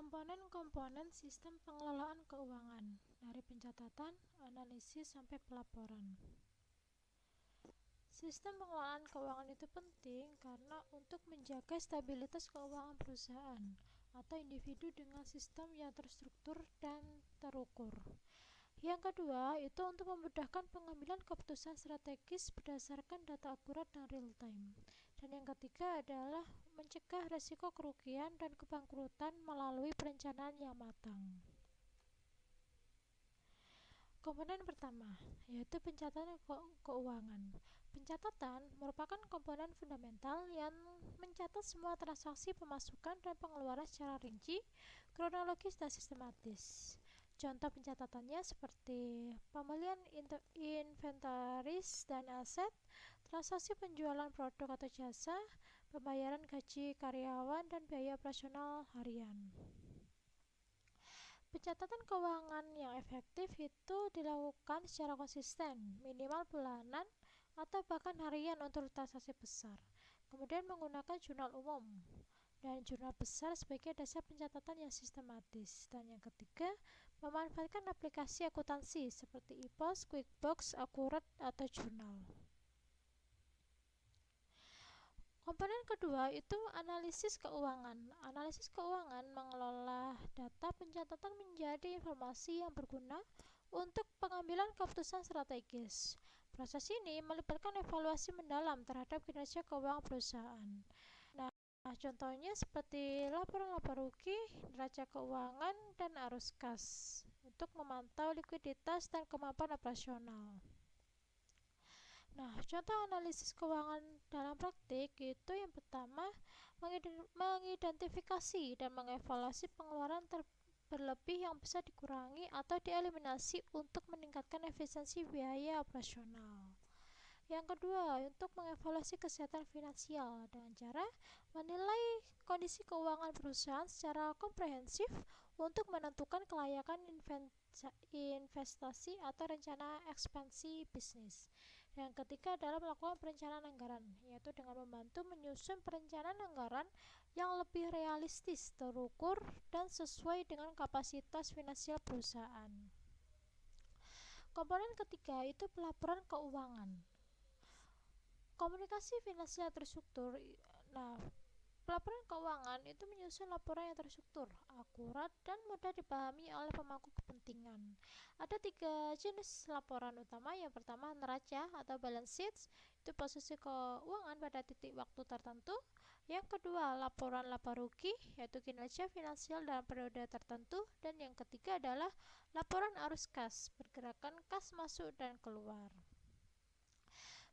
Komponen-komponen sistem pengelolaan keuangan, dari pencatatan, analisis, sampai pelaporan. Sistem pengelolaan keuangan itu penting karena untuk menjaga stabilitas keuangan perusahaan atau individu dengan sistem yang terstruktur dan terukur. Yang kedua, itu untuk memudahkan pengambilan keputusan strategis berdasarkan data akurat dan real time. Dan yang ketiga adalah mencegah risiko kerugian dan kebangkrutan melalui perencanaan yang matang. Komponen pertama, yaitu pencatatan keuangan. Pencatatan merupakan komponen fundamental yang mencatat semua transaksi pemasukan dan pengeluaran secara rinci, kronologis, dan sistematis. Contoh pencatatannya seperti pembelian inventaris dan aset, transaksi penjualan produk atau jasa, pembayaran gaji karyawan, dan biaya operasional harian. Pencatatan keuangan yang efektif itu dilakukan secara konsisten, minimal bulanan atau bahkan harian untuk transaksi besar. Kemudian menggunakan jurnal umum dan jurnal besar sebagai dasar pencatatan yang sistematis. Dan yang ketiga, memanfaatkan aplikasi akuntansi seperti ePOS, QuickBooks, Accurate, atau Jurnal. Komponen kedua itu analisis keuangan. Analisis keuangan mengelola data pencatatan menjadi informasi yang berguna untuk pengambilan keputusan strategis. Proses ini melibatkan evaluasi mendalam terhadap kinerja keuangan perusahaan. Nah, contohnya seperti laporan-laporan rugi, neraca keuangan, dan arus kas untuk memantau likuiditas dan kemampuan operasional. Nah, contoh analisis keuangan dalam praktik itu yang pertama, mengidentifikasi dan mengevaluasi pengeluaran berlebih yang bisa dikurangi atau dieliminasi untuk meningkatkan efisiensi biaya operasional. Yang kedua, untuk mengevaluasi kesehatan finansial dengan cara menilai kondisi keuangan perusahaan secara komprehensif untuk menentukan kelayakan investasi atau rencana ekspansi bisnis. Yang ketiga adalah melakukan perencanaan anggaran, yaitu dengan membantu menyusun perencanaan anggaran yang lebih realistis, terukur, dan sesuai dengan kapasitas finansial perusahaan. Komponen ketiga itu pelaporan keuangan. Komunikasi finansial terstruktur. Nah, pelaporan keuangan itu menyusun laporan yang terstruktur, akurat, dan mudah dipahami oleh pemangku kepentingan. Ada 3 jenis laporan utama. Yang pertama, neraca atau balance sheet, itu posisi keuangan pada titik waktu tertentu. Yang kedua, laporan laba rugi, yaitu kinerja finansial dalam periode tertentu. Dan yang ketiga adalah laporan arus kas, pergerakan kas masuk dan keluar.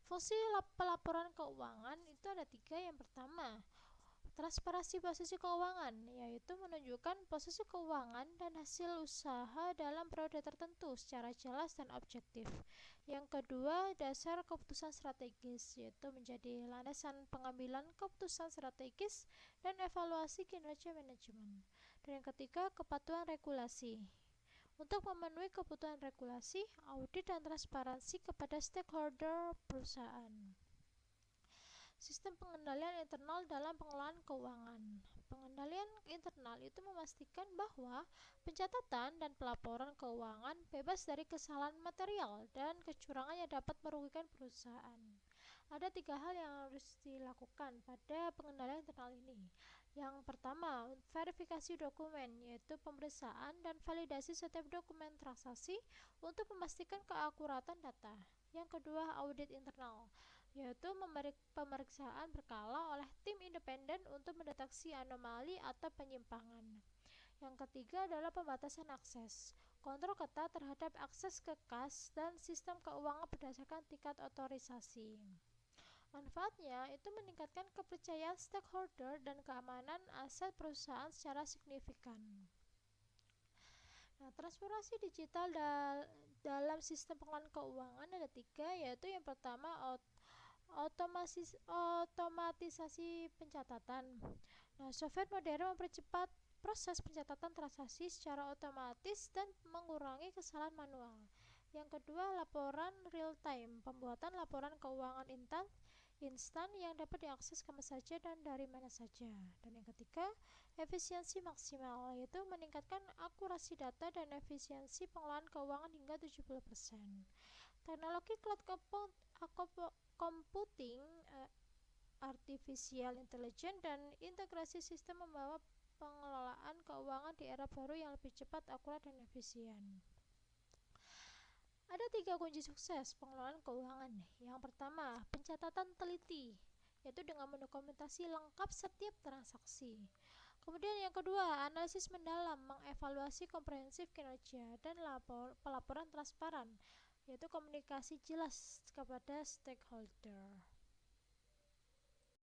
Fungsi pelaporan keuangan itu ada 3. Yang pertama, transparansi posisi keuangan, yaitu menunjukkan posisi keuangan dan hasil usaha dalam periode tertentu secara jelas dan objektif. Yang kedua, dasar keputusan strategis, yaitu menjadi landasan pengambilan keputusan strategis dan evaluasi kinerja manajemen. Dan yang ketiga, kepatuhan regulasi. Untuk memenuhi kebutuhan regulasi, audit, dan transparansi kepada stakeholder perusahaan. Sistem pengendalian internal dalam pengelolaan keuangan. Pengendalian internal itu memastikan bahwa pencatatan dan pelaporan keuangan bebas dari kesalahan material dan kecurangan yang dapat merugikan perusahaan. Ada 3 hal yang harus dilakukan pada pengendalian internal ini. Yang pertama, verifikasi dokumen, yaitu pemeriksaan dan validasi setiap dokumen transaksi untuk memastikan keakuratan data. Yang kedua, audit internal, yaitu pemeriksaan berkala oleh tim independen untuk mendeteksi anomali atau penyimpangan. Yang ketiga adalah pembatasan akses, kontrol ketat terhadap akses ke kas dan sistem keuangan berdasarkan tingkat otorisasi. Manfaatnya itu meningkatkan kepercayaan stakeholder dan keamanan aset perusahaan secara signifikan. Nah, transformasi digital dalam sistem pengelolaan keuangan ada 3, yaitu yang pertama, otomatisasi pencatatan. Nah, software modern mempercepat proses pencatatan transaksi secara otomatis dan mengurangi kesalahan manual. Yang kedua, laporan real time, pembuatan laporan keuangan instan instan yang dapat diakses kapan saja dan dari mana saja. Dan yang ketiga, efisiensi maksimal, yaitu meningkatkan akurasi data dan efisiensi pengelolaan keuangan hingga 70%. Teknologi cloud computing, artificial intelligence, dan integrasi sistem membawa pengelolaan keuangan di era baru yang lebih cepat, akurat, dan efisien. Ada 3 kunci sukses pengelolaan keuangan. Yang pertama, pencatatan teliti, yaitu dengan mendokumentasi lengkap setiap transaksi. Kemudian yang kedua, analisis mendalam, mengevaluasi komprehensif kinerja, dan pelaporan transparan, yaitu komunikasi jelas kepada stakeholder.